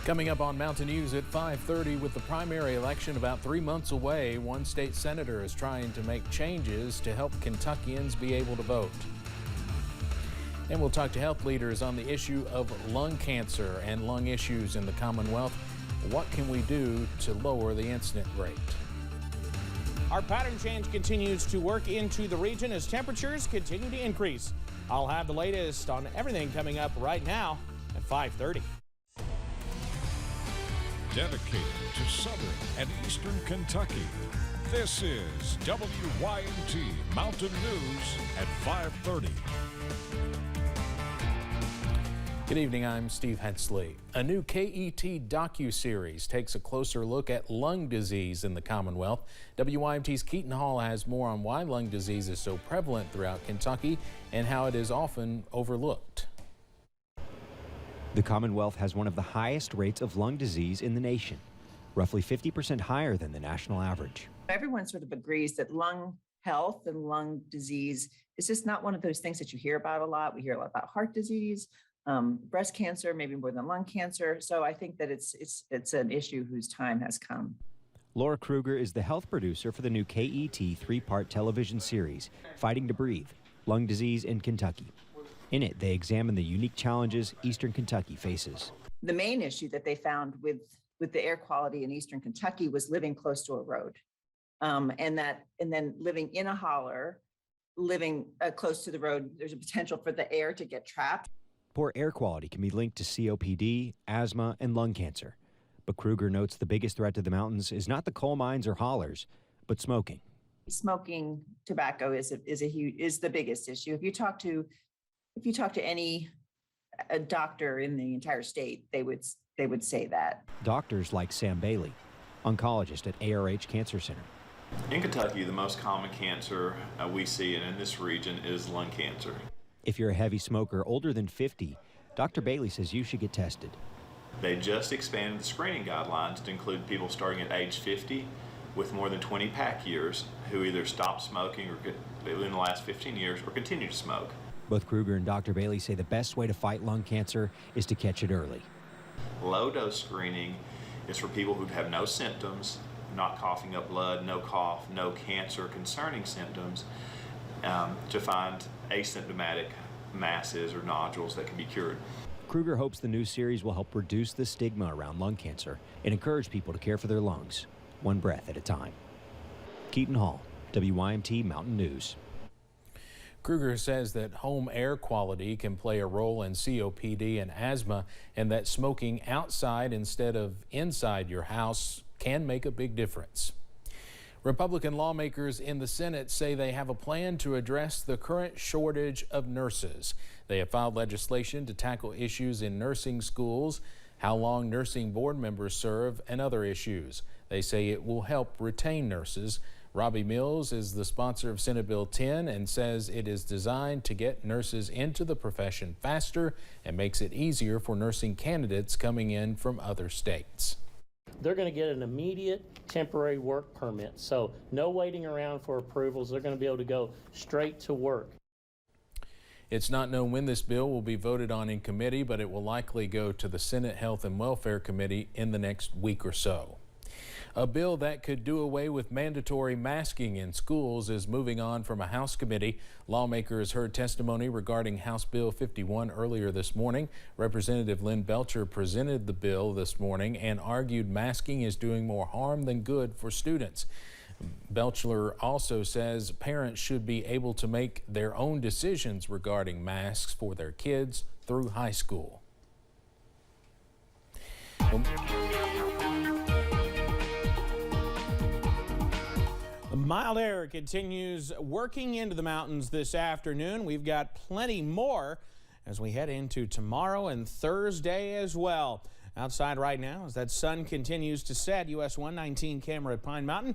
Coming up on Mountain News at 5:30, with the primary election about 3 months away, one state senator is trying to make changes to help Kentuckians be able to vote. And we'll talk to health leaders on the issue of lung cancer and lung issues in the Commonwealth. What can we do to lower the incident rate? Our pattern change continues to work into the region as temperatures continue to increase. I'll have the latest on everything coming up right now at 5:30. Dedicated to southern and eastern Kentucky, this is WYMT Mountain News at 5:30. Good evening, I'm Steve Hensley. A new KET docuseries takes a closer look at lung disease in the Commonwealth. WYMT's Keaton Hall has more on why lung disease is so prevalent throughout Kentucky and how it is often overlooked. The Commonwealth has one of the highest rates of lung disease in the nation, roughly 50% higher than the national average. Everyone sort of agrees that lung health and lung disease is just not one of those things that you hear about a lot. We hear a lot about heart disease, breast cancer, maybe more than lung cancer. So I think that it's an issue whose time has come. Laura Kruger is the health producer for the new KET three-part television series, Fighting to Breathe, Lung Disease in Kentucky. In it, they examine the unique challenges Eastern Kentucky faces. The main issue that they found with the air quality in Eastern Kentucky was living close to a road. And then living in a holler, living close to the road, there's a potential for the air to get trapped. Poor air quality can be linked to COPD, asthma, and lung cancer. But Kruger notes the biggest threat to the mountains is not the coal mines or hollers, but smoking. Smoking tobacco is the biggest issue. If you talk to any doctor in the entire state, they would say that. Doctors like Sam Bailey, oncologist at ARH Cancer Center. In Kentucky, the most common cancer we see in this region is lung cancer. If you're a heavy smoker older than 50, Dr. Bailey says you should get tested. They just expanded the screening guidelines to include people starting at age 50 with more than 20 pack years who either stopped smoking or in the last 15 years or continue to smoke. Both Kruger and Dr. Bailey say the best way to fight lung cancer is to catch it early. Low-dose screening is for people who have no symptoms, not coughing up blood, no cough, no cancer concerning symptoms, to find asymptomatic masses or nodules that can be cured. Kruger hopes the new series will help reduce the stigma around lung cancer and encourage people to care for their lungs, one breath at a time. Keaton Hall, WYMT Mountain News. Kruger says that home air quality can play a role in COPD and asthma, and that smoking outside instead of inside your house can make a big difference. Republican lawmakers in the Senate say they have a plan to address the current shortage of nurses. They have filed legislation to tackle issues in nursing schools, how long nursing board members serve, and other issues. They say it will help retain nurses. Robbie Mills is the sponsor of Senate Bill 10 and says it is designed to get nurses into the profession faster and makes it easier for nursing candidates coming in from other states. They're going to get an immediate temporary work permit, so no waiting around for approvals. They're going to be able to go straight to work. It's not known when this bill will be voted on in committee, but it will likely go to the Senate Health and Welfare Committee in the next week or so. A bill that could do away with mandatory masking in schools is moving on from a House committee. Lawmakers heard testimony regarding House Bill 51 earlier this morning. Representative Lynn Belcher presented the bill this morning and argued masking is doing more harm than good for students. Belcher also says parents should be able to make their own decisions regarding masks for their kids through high school. The mild air continues working into the mountains this afternoon. We've got plenty more as we head into tomorrow and Thursday as well. Outside right now as that sun continues to set, US 119 camera at Pine Mountain,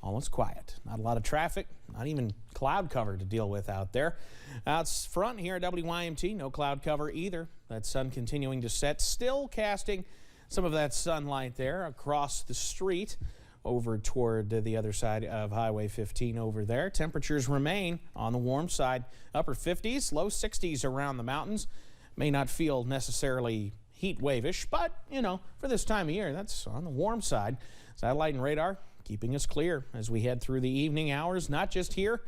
almost quiet. Not a lot of traffic, not even cloud cover to deal with out there. Out front here at WYMT, no cloud cover either. That sun continuing to set, still casting some of that sunlight there across the street over toward the other side of Highway 15 over there. Temperatures remain on the warm side, upper 50s, low 60s around the mountains. May not feel necessarily heat wave-ish, but, for this time of year, that's on the warm side. Satellite and radar keeping us clear as we head through the evening hours, not just here,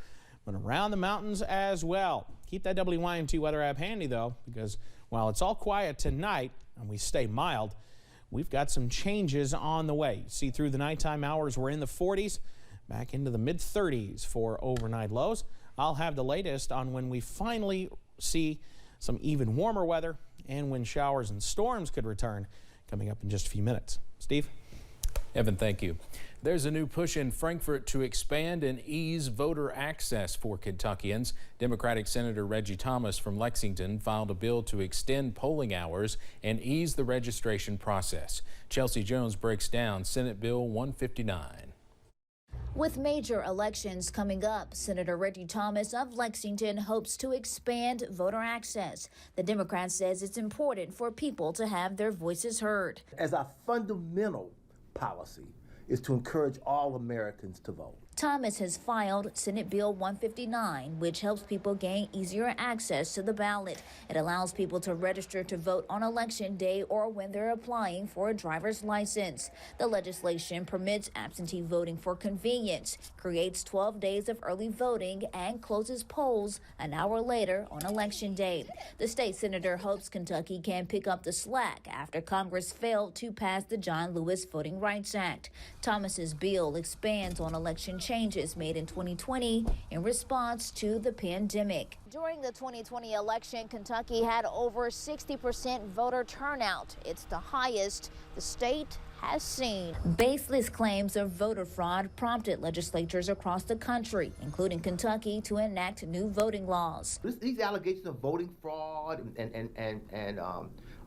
but around the mountains as well. Keep that WYMT weather app handy, though, because while it's all quiet tonight and we stay mild, we've got some changes on the way. See, through the nighttime hours, we're in the 40s, back into the mid-30s for overnight lows. I'll have the latest on when we finally see some even warmer weather and when showers and storms could return coming up in just a few minutes. Steve? Evan, thank you. There's a new push in Frankfort to expand and ease voter access for Kentuckians. Democratic Senator Reggie Thomas from Lexington filed a bill to extend polling hours and ease the registration process. Chelsea Jones breaks down Senate Bill 159. With major elections coming up, Senator Reggie Thomas of Lexington hopes to expand voter access. The Democrat says it's important for people to have their voices heard. As our fundamental policy is to encourage all Americans to vote. Thomas has filed Senate Bill 159, which helps people gain easier access to the ballot. It allows people to register to vote on Election Day or when they're applying for a driver's license. The legislation permits absentee voting for convenience, creates 12 days of early voting, and closes polls an hour later on Election Day. The state senator hopes Kentucky can pick up the slack after Congress failed to pass the John Lewis Voting Rights Act. Thomas's bill expands on election changes made in 2020 in response to the pandemic. During the 2020 election, Kentucky had over 60% voter turnout. It's the highest the state has seen. Baseless claims of voter fraud prompted legislatures across the country, including Kentucky, to enact new voting laws. These allegations of voting fraud and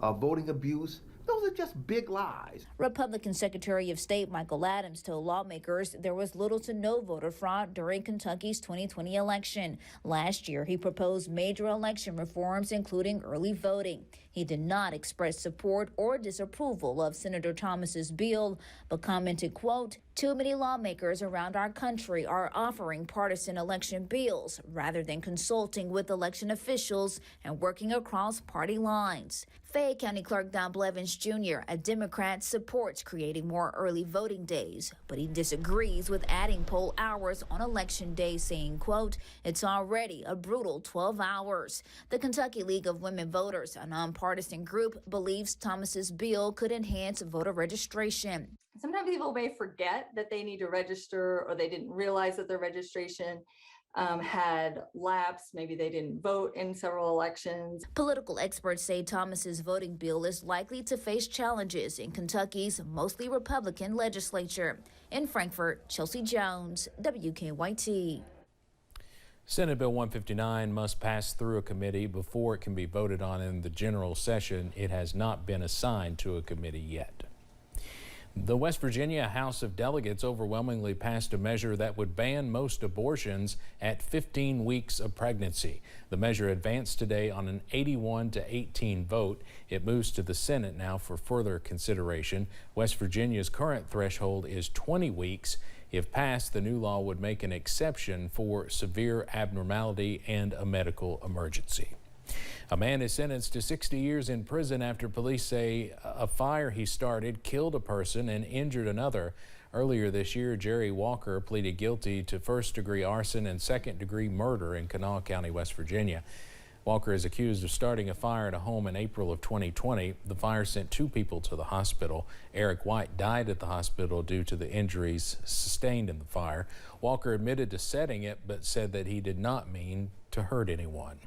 voting abuse, those are just big lies. Republican Secretary of State Michael Adams told lawmakers there was little to no voter fraud during Kentucky's 2020 election. Last year, he proposed major election reforms, including early voting. He did not express support or disapproval of Senator Thomas's bill, but commented, quote, "Too many lawmakers around our country are offering partisan election bills rather than consulting with election officials and working across party lines." Fayette County Clerk Don Blevins Jr., a Democrat, supports creating more early voting days, but he disagrees with adding poll hours on Election Day, saying, quote, "It's already a brutal 12 hours. The Kentucky League of Women Voters, a nonpartisan group, believes Thomas's bill could enhance voter registration. Sometimes people may forget that they need to register, or they didn't realize that their registration had lapsed. Maybe they didn't vote in several elections. Political experts say Thomas's voting bill is likely to face challenges in Kentucky's mostly Republican legislature. In Frankfort, Chelsea Jones, WKYT. Senate Bill 159 must pass through a committee before it can be voted on in the general session. It has not been assigned to a committee yet. The West Virginia House of Delegates overwhelmingly passed a measure that would ban most abortions at 15 weeks of pregnancy. The measure advanced today on an 81-18 vote. It moves to the Senate now for further consideration. West Virginia's current threshold is 20 weeks. If passed, the new law would make an exception for severe abnormality and a medical emergency. A man is sentenced to 60 years in prison after police say a fire he started killed a person and injured another. Earlier this year, Jerry Walker pleaded guilty to first-degree arson and second-degree murder in Kanawha County, West Virginia. Walker is accused of starting a fire at a home in April of 2020. The fire sent 2 people to the hospital. Eric White died at the hospital due to the injuries sustained in the fire. Walker admitted to setting it, but said that he did not mean to hurt anyone.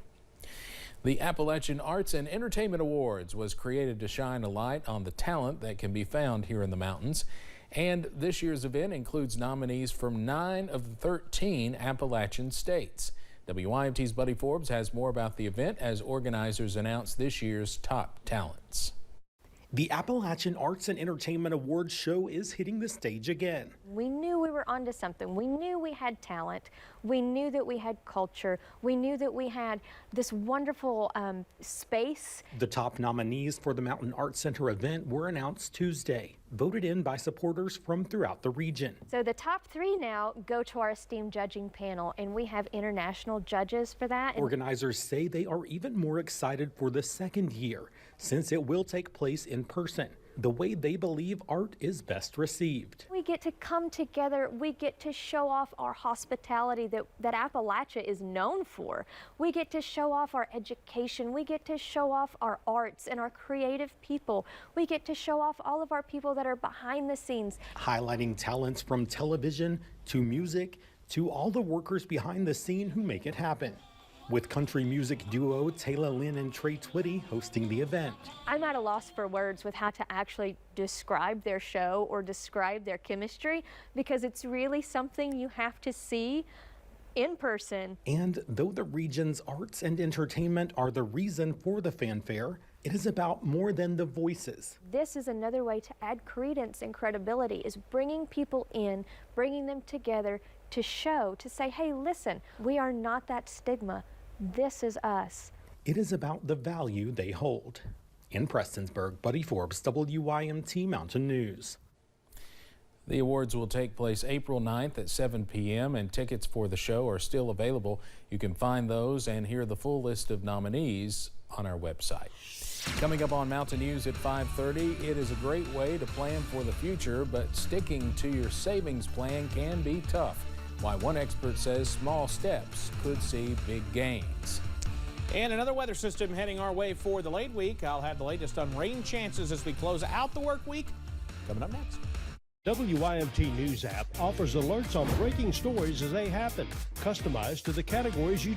The Appalachian Arts and Entertainment Awards was created to shine a light on the talent that can be found here in the mountains. And this year's event includes nominees from 9 of the 13 Appalachian states. WYMT's Buddy Forbes has more about the event as organizers announce this year's top talents. The Appalachian Arts and Entertainment Awards show is hitting the stage again. We knew we were onto something. We knew we had talent. We knew that we had culture. We knew that we had this wonderful space. The top nominees for the Mountain Arts Center event were announced Tuesday. voted in by supporters from throughout the region. So the top 3 now go to our esteemed judging panel, and we have international judges for that. Organizers say they are even more excited for the second year, since it will take place in person, the way they believe art is best received. We get to come together, we get to show off our hospitality that Appalachia is known for. We get to show off our education, we get to show off our arts and our creative people. We get to show off all of our people that are behind the scenes. Highlighting talents from television to music to all the workers behind the scene who make it happen. With country music duo Taylor Lynn and Trey Twitty hosting the event. I'm at a loss for words with how to actually describe their show or describe their chemistry, because it's really something you have to see in person. And though the region's arts and entertainment are the reason for the fanfare, it is about more than the voices. This is another way to add credence and credibility, is bringing people in, bringing them together to show, to say, hey, listen, we are not that stigma. This is us. It is about the value they hold. In Prestonsburg, Buddy Forbes, WYMT Mountain News. The awards will take place April 9th at 7 p.m. and tickets for the show are still available. You can find those and hear the full list of nominees on our website. Coming up on Mountain News at 5:30, it is a great way to plan for the future, but sticking to your savings plan can be tough. Why one expert says small steps could see big gains. And another weather system heading our way for the late week. I'll have the latest on rain chances as we close out the work week coming up next. WYMT News app offers alerts on breaking stories as they happen, customized to the categories you